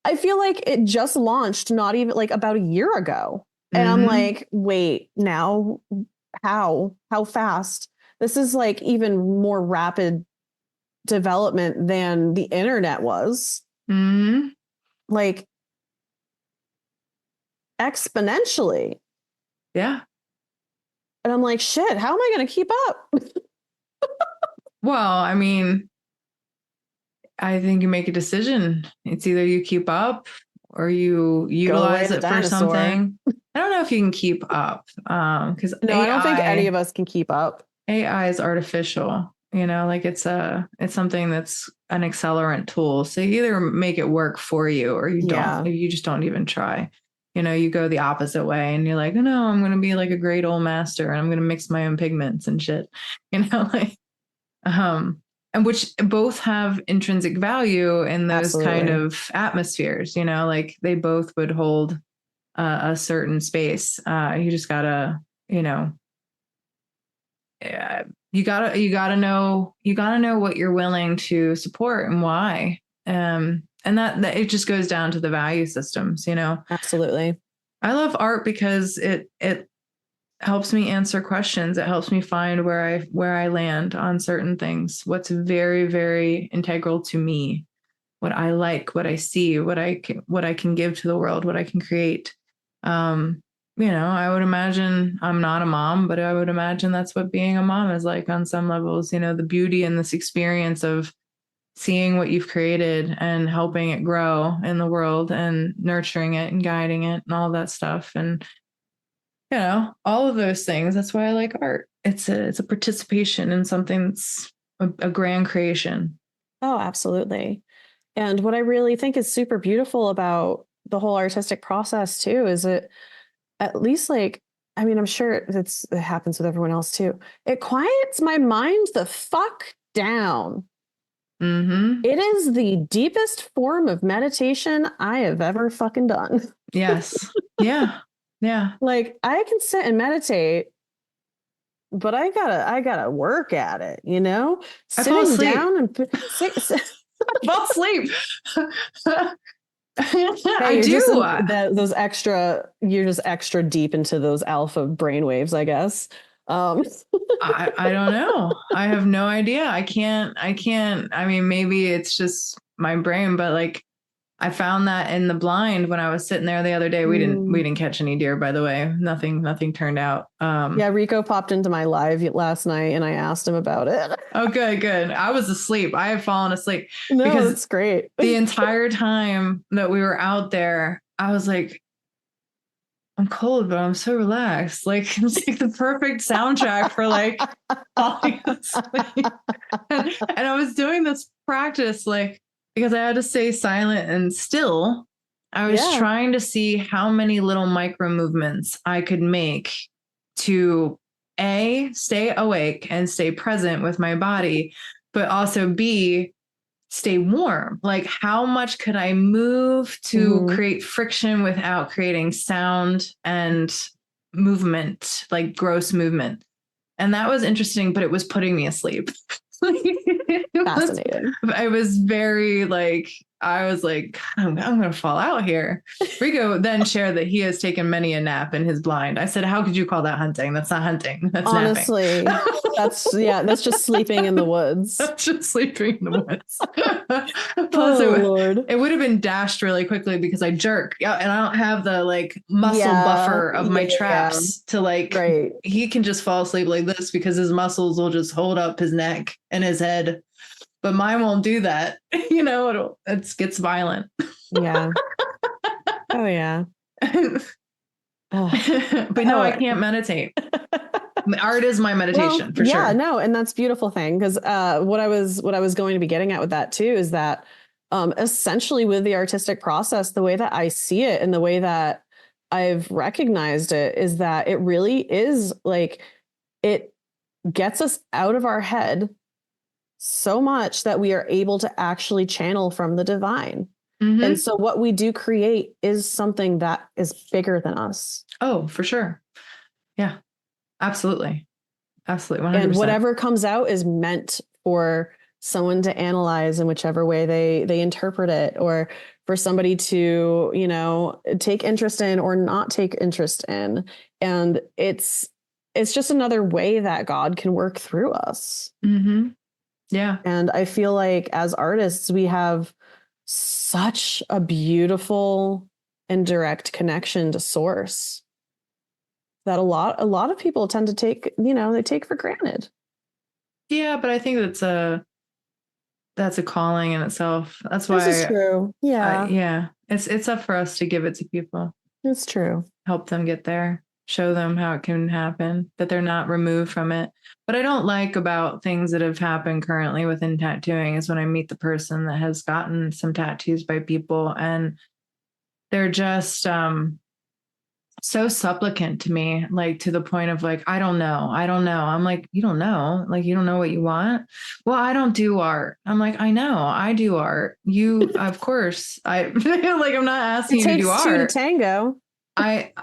I feel like it just launched not even like about a year ago. And I'm Mm-hmm. like, wait, now how fast? This is like even more rapid development than the internet was. Mm-hmm. Like exponentially. Yeah. And I'm like, shit, how am I going to keep up? Well, I mean, I think you make a decision. It's either you keep up or you utilize it for something. I don't know if you can keep up because no, I don't think any of us can keep up. AI is artificial. Like it's something that's an accelerant tool. So you either make it work for you or you don't. You just don't even try. You go the opposite way and you're like, oh, no, I'm going to be like a great old master and I'm going to mix my own pigments and shit. Like, and which both have intrinsic value in those kind of atmospheres, like they both would hold a certain space. You just gotta, you gotta know what you're willing to support and why. And that it just goes down to the value systems, Absolutely. I love art because it helps me answer questions. It helps me find where I land on certain things. What's very, very integral to me, what I like, what I see, what I can give to the world, what I can create. I would imagine I'm not a mom, but I would imagine that's what being a mom is like on some levels, the beauty and this experience of seeing what you've created and helping it grow in the world and nurturing it and guiding it and all that stuff. And, all of those things. That's why I like art. It's a participation in something that's a grand creation. Oh, absolutely. And what I really think is super beautiful about the whole artistic process too, is it at least like, I mean, I'm sure it happens with everyone else too. It quiets my mind the fuck down. Mm-hmm. It is the deepest form of meditation I have ever fucking done. Yes. Yeah. Yeah. Like I can sit and meditate, but I gotta work at it, I fall asleep. Down and I fall asleep. I do. Those extra, you're just extra deep into those alpha brainwaves, I guess. I don't know. I have no idea. I can't. I mean, maybe it's just my brain, but like I found that in the blind when I was sitting there the other day. We didn't catch any deer, by the way. Nothing turned out. Yeah, Rico popped into my live last night and I asked him about it. Oh, good. I was asleep. I had fallen asleep. No, because that's great. The entire time that we were out there, I was like, I'm cold, but I'm so relaxed. Like it's like the perfect soundtrack for like falling asleep. And I was doing this practice, like, because I had to stay silent and still. I was trying to see how many little micro movements I could make to stay awake and stay present with my body, but also B, stay warm. Like how much could I move to create friction without creating sound and movement, like gross movement. And that was interesting, but it was putting me asleep. Fascinating. I was very like, I was like, I'm going to fall out here. Rico then shared that he has taken many a nap in his blind. I said, how could you call that hunting? That's not hunting. That's honestly napping. that's just sleeping in the woods. That's just sleeping in the woods. Plus, Lord. It would have been dashed really quickly because I jerk. Yeah, and I don't have the like muscle buffer of my traps to like. Right. He can just fall asleep like this because his muscles will just hold up his neck and his head. But mine won't do that. It gets violent. Yeah. Oh yeah. But no, I can't meditate. Art is my meditation for sure. Yeah, no, and that's a beautiful thing because what I was going to be getting at with that too is that essentially with the artistic process, the way that I see it and the way that I've recognized it is that it really is like it gets us out of our head so much that we are able to actually channel from the divine. And so what we do create is something that is bigger than us. Oh, for sure. Yeah, absolutely. Absolutely. 100%. And whatever comes out is meant for someone to analyze in whichever way they interpret it, or for somebody to, you know, take interest in or not take interest in. And it's just another way that God can work through us. Mm-hmm. Yeah. And I feel like as artists, we have such a beautiful and direct connection to source that a lot of people tend to take, you know, they take for granted. Yeah, but I think that's a calling in itself. That's why This is true. Yeah. yeah. It's up for us to give it to people. It's true. Help them get there. Show them how it can happen, that they're not removed from it. What I don't like about things that have happened currently within tattooing is when I meet the person that has gotten some tattoos by people and they're just so supplicant to me, like to the point of like, I don't know. I'm like, you don't know? Like, you don't know what you want? Well, I don't do art. I'm like, I know, I do art. You, of course, I like, I'm not asking you to do It takes two to art. tango.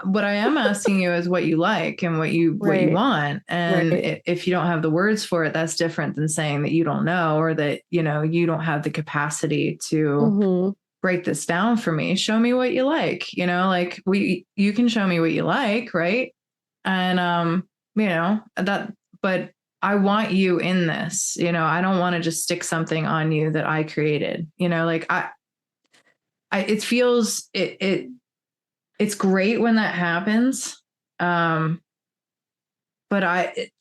What I am asking you is what you like and what you want. And if you don't have the words for it, that's different than saying that you don't know, or that, you know, you don't have the capacity to break this down for me. Show me what you like, you know, like you can show me what you like. Right. And, you know, but I want you in this, you know, I don't want to just stick something on you that I created, you know, like it feels, it's great when that happens. But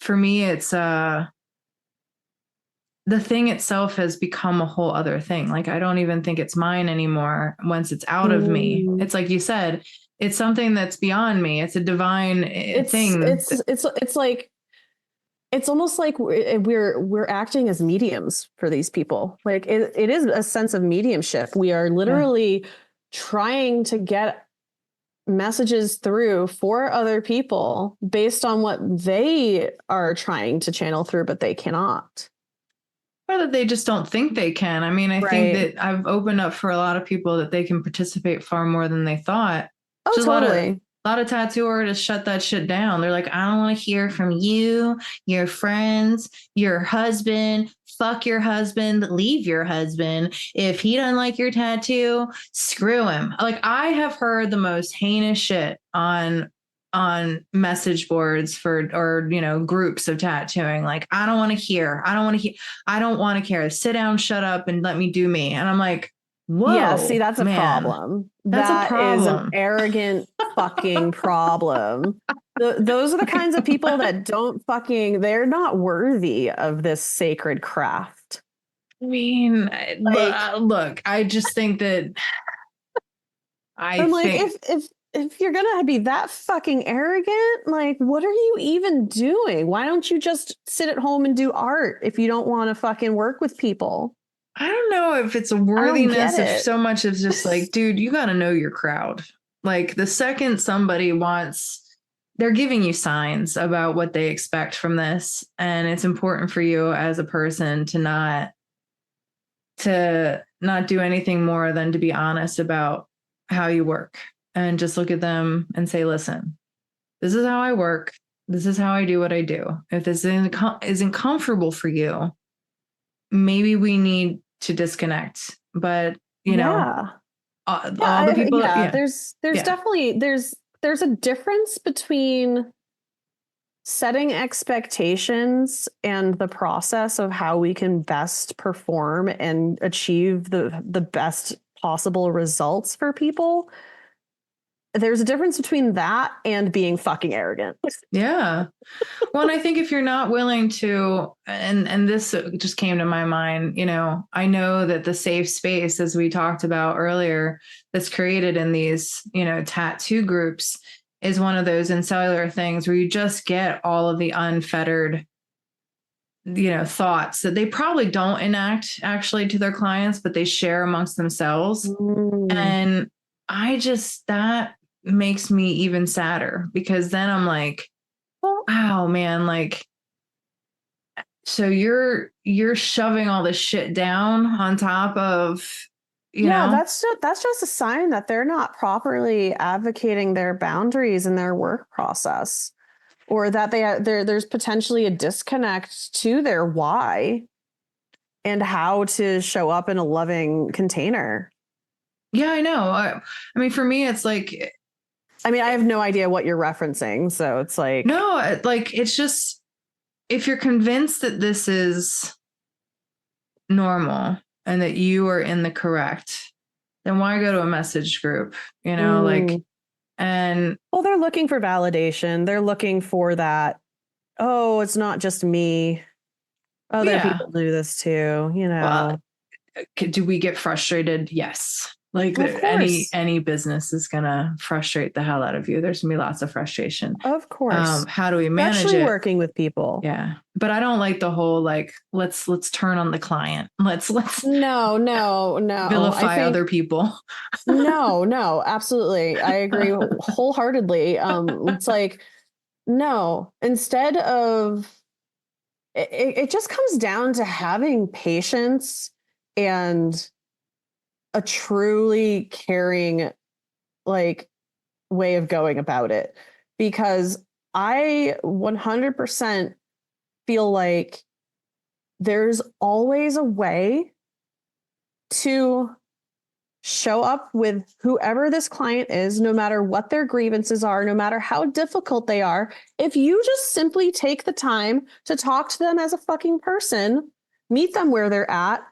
for me, it's, the thing itself has become a whole other thing. Like, I don't even think it's mine anymore once it's out of me. It's like you said, it's something that's beyond me. It's a divine thing. It's like, it's almost like we're acting as mediums for these people. Like it is a sense of mediumship. We are literally trying to get messages through for other people based on what they are trying to channel through, but they cannot. Or that they just don't think they can. I mean, I think that I've opened up for a lot of people that they can participate far more than they thought. Oh, just totally. A lot of tattoo artists shut that shit down. They're like, I don't want to hear from you, your friends, your husband. Fuck your husband. Leave your husband. If he doesn't like your tattoo, screw him. Like, I have heard the most heinous shit on message boards or you know, groups of tattooing. Like, I don't want to hear. I don't want to care. Sit down, shut up, and let me do me. And I'm like, whoa. Yeah, see, that's a problem. That is an arrogant fucking problem. Those are the kinds of people that they're not worthy of this sacred craft. I mean, look, I just think that if you're gonna be that fucking arrogant, like, what are you even doing? Why don't you just sit at home and do art if you don't want to fucking work with people? I don't know if it's a worthiness of so much as just like, dude, you got to know your crowd. Like, the second somebody they're giving you signs about what they expect from this. And it's important for you as a person to not do anything more than to be honest about how you work and just look at them and say, listen, this is how I work. This is how I do what I do. If this isn't comfortable for you, maybe we need to disconnect. But you know, all the people, there's definitely there's a difference between setting expectations and the process of how we can best perform and achieve the best possible results for people. There's a difference between that and being fucking arrogant. Yeah. Well, and I think if you're not willing to, and this just came to my mind, you know, I know that the safe space, as we talked about earlier, that's created in these, you know, tattoo groups is one of those incellular things where you just get all of the unfettered, you know, thoughts that they probably don't enact actually to their clients, but they share amongst themselves. And that makes me even sadder, because then I'm like, wow, man, like, so you're shoving all this shit down on top of you know? that's just a sign that they're not properly advocating their boundaries in their work process, or that there's potentially a disconnect to their why and how to show up in a loving container. Yeah, I know. I mean, for me, it's like, I mean, I have no idea what you're referencing, so it's like, no, like, it's just, if you're convinced that this is normal and that you are in the correct, then why go to a message group, you know, like, and well, they're looking for validation. They're looking for that, oh, it's not just me. Other people do this too, you know. well, do we get frustrated? Yes. Like Of course. any business is gonna frustrate the hell out of you. There's gonna be lots of frustration. Of course. How do we manage Especially it? working with people. Yeah. But I don't like the whole like let's turn on the client. Let's no vilify other people. no, absolutely. I agree wholeheartedly. It's like, no, instead of it just comes down to having patience and a truly caring like way of going about it, because I 100% feel like there's always a way to show up with whoever this client is, no matter what their grievances are, no matter how difficult they are. If you just simply take the time to talk to them as a fucking person, meet them where they're at,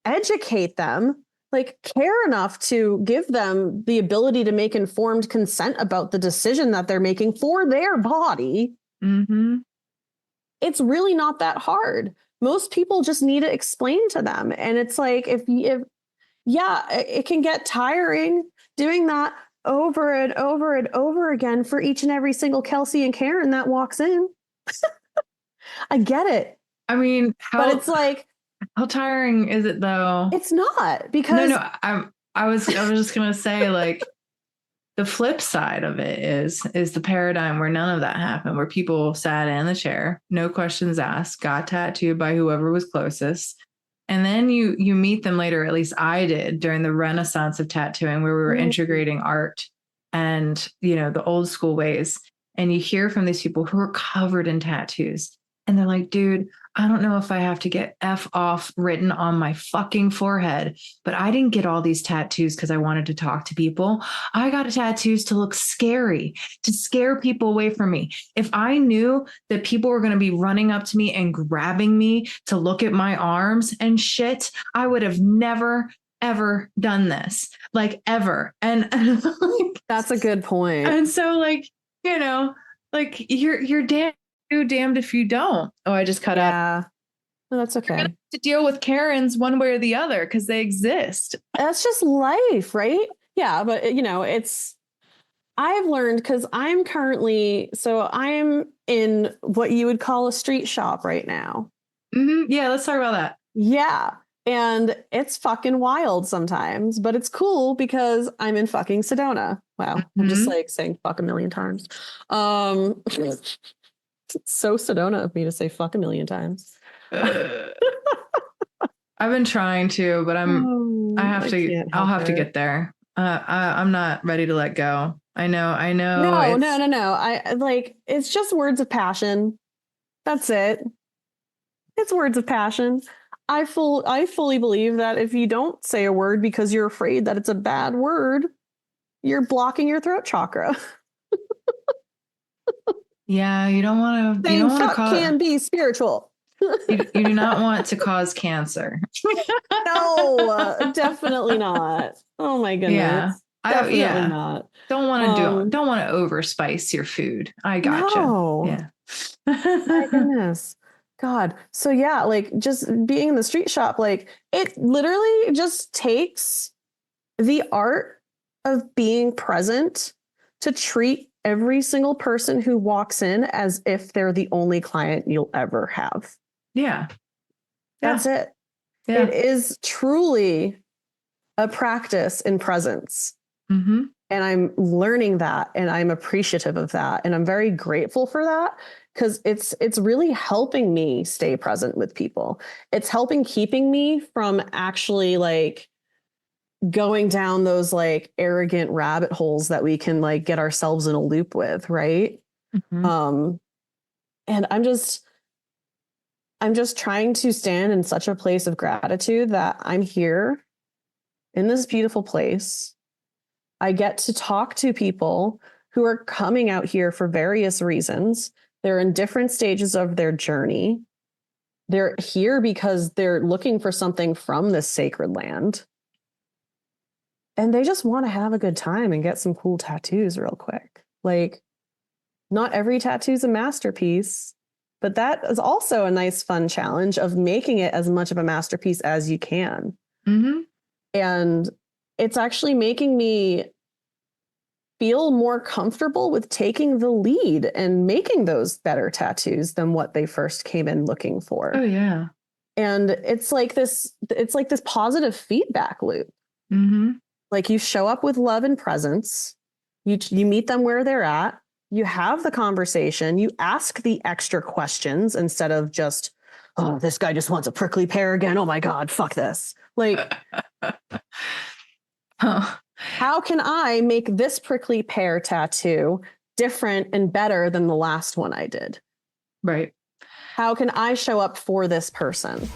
educate them, like care enough to give them the ability to make informed consent about the decision that they're making for their body. Mm-hmm. It's really not that hard. Most people just need to explain to them. And it's like, if yeah, it can get tiring doing that over and over and over again for each and every single Kelsey and Karen that walks in. I get it. I mean, but it's like, how tiring is it though? It's not, because no, I was just gonna say, like, the flip side of it is the paradigm where none of that happened, where people sat in the chair, no questions asked, got tattooed by whoever was closest. And then you meet them later, at least I did, during the renaissance of tattooing, where we were integrating art and, you know, the old school ways. And you hear from these people who are covered in tattoos. And they're like, dude, I don't know if I have to get F off written on my fucking forehead, but I didn't get all these tattoos because I wanted to talk to people. I got tattoos to look scary, to scare people away from me. If I knew that people were going to be running up to me and grabbing me to look at my arms and shit, I would have never, ever done this, like, ever. And that's a good point. And so, like, you know, like, you're damned if you don't. Oh, I just cut out. Yeah, no, that's okay. You're gonna have to deal with Karens one way or the other because they exist. That's just life, right? Yeah, but you know, I've learned, because I'm in what you would call a street shop right now. Mm-hmm. Yeah, let's talk about that. Yeah. And it's fucking wild sometimes, but it's cool because I'm in fucking Sedona. Wow. Mm-hmm. I'm just like saying fuck a million times. It's so Sedona of me to say fuck a million times. I've been trying to, but I'll have to get there. I'm not ready to let go. I know. No. I like, it's just words of passion. That's it. It's words of passion. I fully believe that if you don't say a word because you're afraid that it's a bad word, you're blocking your throat chakra. Yeah, you don't want to. You don't want to cause. Can be spiritual. You do not want to cause cancer. No, definitely not. Oh my goodness. Yeah, definitely not. Don't want to don't want to overspice your food. I gotcha. No. Yeah. My goodness. God. So yeah, like, just being in the street shop, like, it literally just takes the art of being present to treat every single person who walks in as if they're the only client you'll ever have. Yeah. That's it. Yeah. It is truly a practice in presence. Mm-hmm. And I'm learning that, and I'm appreciative of that. And I'm very grateful for that, because it's really helping me stay present with people. It's keeping me from actually, like, going down those like arrogant rabbit holes that we can like get ourselves in a loop with, right? Mhm. And I'm just trying to stand in such a place of gratitude that I'm here in this beautiful place. I get to talk to people who are coming out here for various reasons. They're in different stages of their journey. They're here because they're looking for something from this sacred land. And they just want to have a good time and get some cool tattoos real quick. Like, not every tattoo is a masterpiece, but that is also a nice, fun challenge of making it as much of a masterpiece as you can. Mm-hmm. And it's actually making me feel more comfortable with taking the lead and making those better tattoos than what they first came in looking for. Oh yeah. And it's like this positive feedback loop. Mm-hmm. Like, you show up with love and presence, you meet them where they're at, you have the conversation, you ask the extra questions instead of just, oh, this guy just wants a prickly pear again. Oh my God, fuck this. Like, Huh. how can I make this prickly pear tattoo different and better than the last one I did? Right. How can I show up for this person?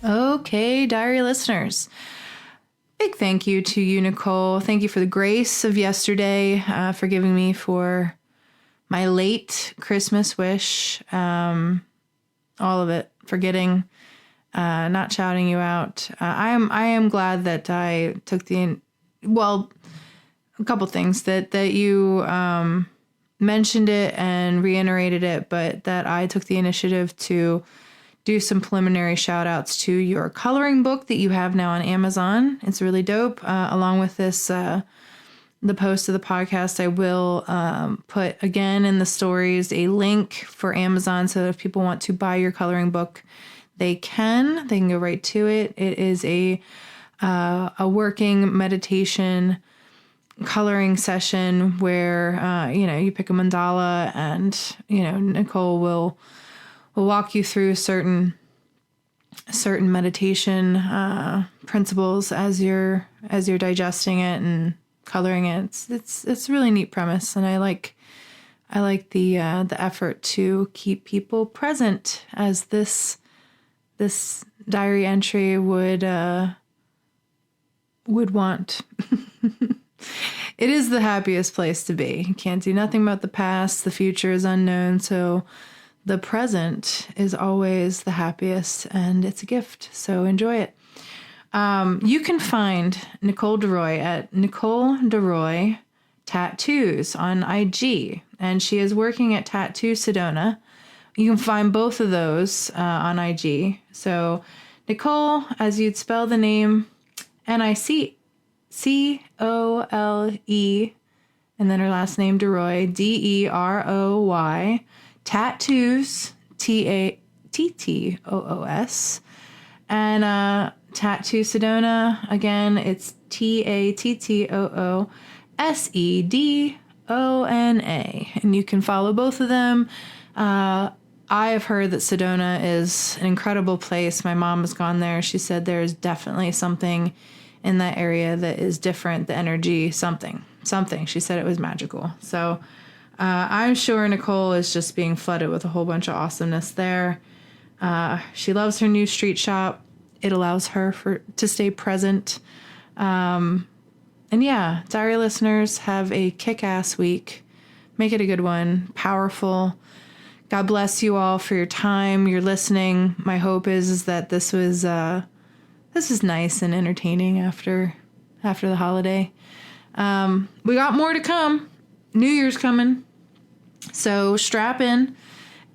Okay, diary listeners. Big thank you to you, Nicole. Thank you for the grace of yesterday, forgiving me for my late Christmas wish, all of it, forgetting, not shouting you out. I am glad that I took a couple things that you mentioned it and reiterated it, but that I took the initiative to do some preliminary shout outs to your coloring book that you have now on Amazon. It's really dope. Along with this, the post of the podcast, I will put again in the stories a link for Amazon so that if people want to buy your coloring book, they can go right to it. It is a working meditation coloring session where, you pick a mandala and, Nicole will walk you through certain meditation principles as you're digesting it and coloring it. It's a really neat premise, and I like the effort to keep people present as this diary entry would want. It is the happiest place to be. You can't do nothing about the past. The future is unknown, so the present is always the happiest, and it's a gift. So enjoy it. You can find Nicole DeRoy at Nicole DeRoy Tattoos on IG, and she is working at Tattoo Sedona. You can find both of those on IG. So Nicole, as you'd spell the name, Nicole, and then her last name DeRoy, DeRoy. Tattoos, Tattoos, and Tattoo Sedona, again, it's Tattoosedona, and you can follow both of them. I have heard that Sedona is an incredible place. My mom has gone there. She said there's definitely something in that area that is different, the energy, something. She said it was magical. So I'm sure Nicole is just being flooded with a whole bunch of awesomeness there. She loves her new street shop. It allows her to stay present. And yeah, diary listeners, have a kick-ass week. Make it a good one. Powerful. God bless you all for your time, your listening. My hope is that this was nice and entertaining after the holiday. We got more to come. New Year's coming, so strap in,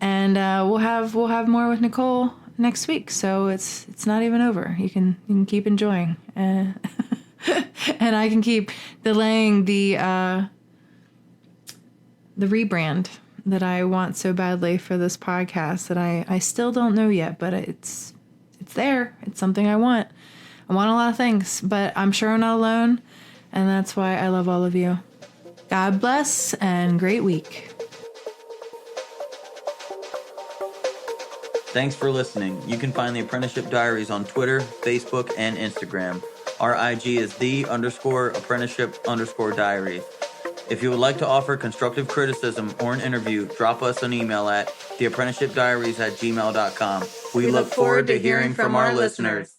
and we'll have more with Nicole next week. So it's not even over. You can keep enjoying, and I can keep delaying the rebrand that I want so badly for this podcast that I still don't know yet, but it's there. It's something I want. I want a lot of things, but I'm sure I'm not alone, and that's why I love all of you. God bless, and great week. Thanks for listening. You can find the Apprenticeship Diaries on Twitter, Facebook, and Instagram. Our IG is the_apprenticeship_diary. If you would like to offer constructive criticism or an interview, drop us an email at theapprenticeshipdiaries@gmail.com. We look forward to hearing from our listeners.